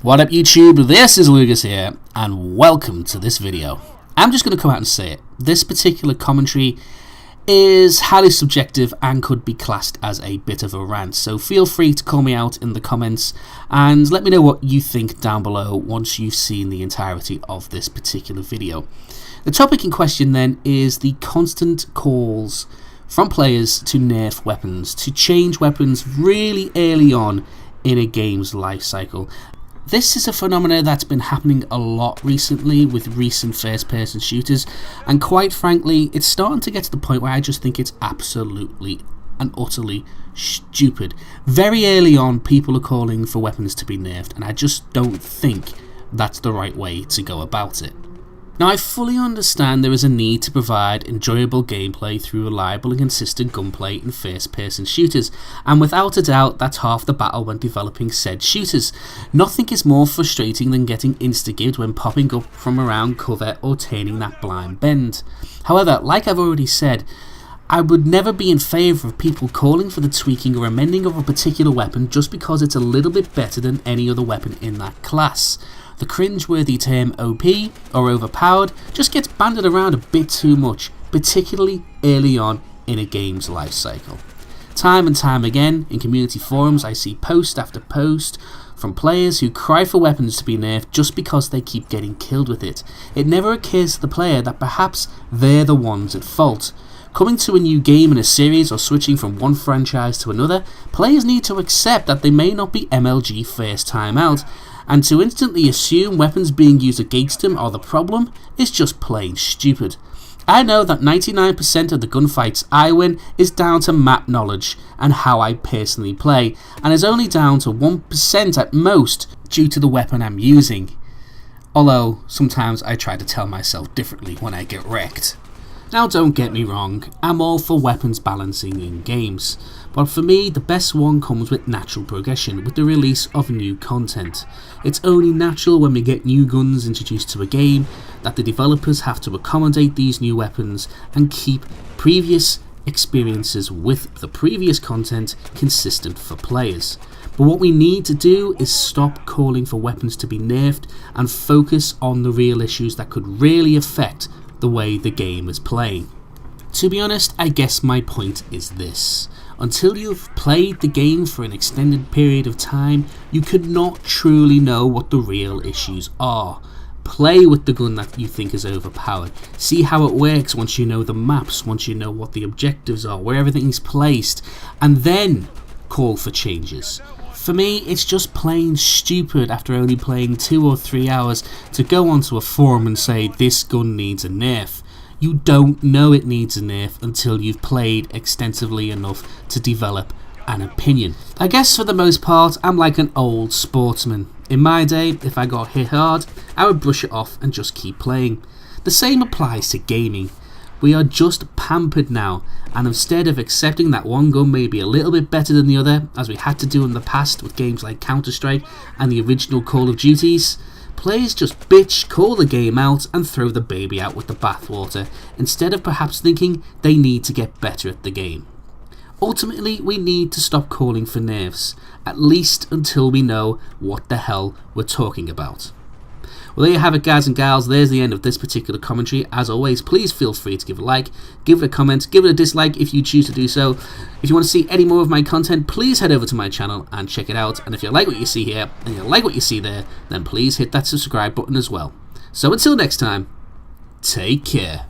What up YouTube, this is Lugas here, and welcome to this video. I'm just going to come out and say it. This particular commentary is highly subjective and could be classed as a bit of a rant, so feel free to call me out in the comments and let me know what you think down below once you've seen the entirety of this particular video. The topic in question then is the constant calls from players to nerf weapons, to change weapons really early on in a game's life cycle. This is a phenomenon that's been happening a lot recently with recent first-person shooters, and quite frankly, it's starting to get to the point where I just think it's absolutely and utterly stupid. Very early on, people are calling for weapons to be nerfed, and I just don't think that's the right way to go about it. Now, I fully understand there is a need to provide enjoyable gameplay through reliable and consistent gunplay in first-person shooters, and without a doubt, that's half the battle when developing said shooters. Nothing is more frustrating than getting insta-gibbed when popping up from around cover or turning that blind bend. However, like I've already said, I would never be in favour of people calling for the tweaking or amending of a particular weapon just because it's a little bit better than any other weapon in that class. The cringeworthy term OP or overpowered just gets banded around a bit too much, particularly early on in a game's life cycle. Time and time again in community forums I see post after post from players who cry for weapons to be nerfed just because they keep getting killed with it. It never occurs to the player that perhaps they're the ones at fault. Coming to a new game in a series or switching from one franchise to another, players need to accept that they may not be MLG first time out, and to instantly assume weapons being used against them are the problem is just plain stupid. I know that 99% of the gunfights I win is down to map knowledge and how I personally play, and is only down to 1% at most due to the weapon I'm using. Although sometimes I try to tell myself differently when I get wrecked. Now don't get me wrong, I'm all for weapons balancing in games, but for me the best one comes with natural progression, with the release of new content. It's only natural when we get new guns introduced to a game that the developers have to accommodate these new weapons and keep previous experiences with the previous content consistent for players. But what we need to do is stop calling for weapons to be nerfed and focus on the real issues that could really affect the way the game is playing. To be honest, I guess my point is this. Until you've played the game for an extended period of time, you could not truly know what the real issues are. Play with the gun that you think is overpowered. See how it works once you know the maps, once you know what the objectives are, where everything's placed, and then call for changes. For me, it's just plain stupid after only playing 2 or 3 hours to go onto a forum and say this gun needs a nerf. You don't know it needs a nerf until you've played extensively enough to develop an opinion. I guess for the most part, I'm like an old sportsman. In my day, if I got hit hard, I would brush it off and just keep playing. The same applies to gaming. We are just pampered now, and instead of accepting that one gun may be a little bit better than the other, as we had to do in the past with games like Counter-Strike and the original Call of Duties, players just bitch, call the game out and throw the baby out with the bathwater, instead of perhaps thinking they need to get better at the game. Ultimately, we need to stop calling for nerfs, at least until we know what the hell we're talking about. Well, there you have it, guys and gals. There's the end of this particular commentary. As always, please feel free to give it a like, give it a comment, give it a dislike if you choose to do so. If you want to see any more of my content, please head over to my channel and check it out. And if you like what you see here and you like what you see there, then please hit that subscribe button as well. So until next time, take care.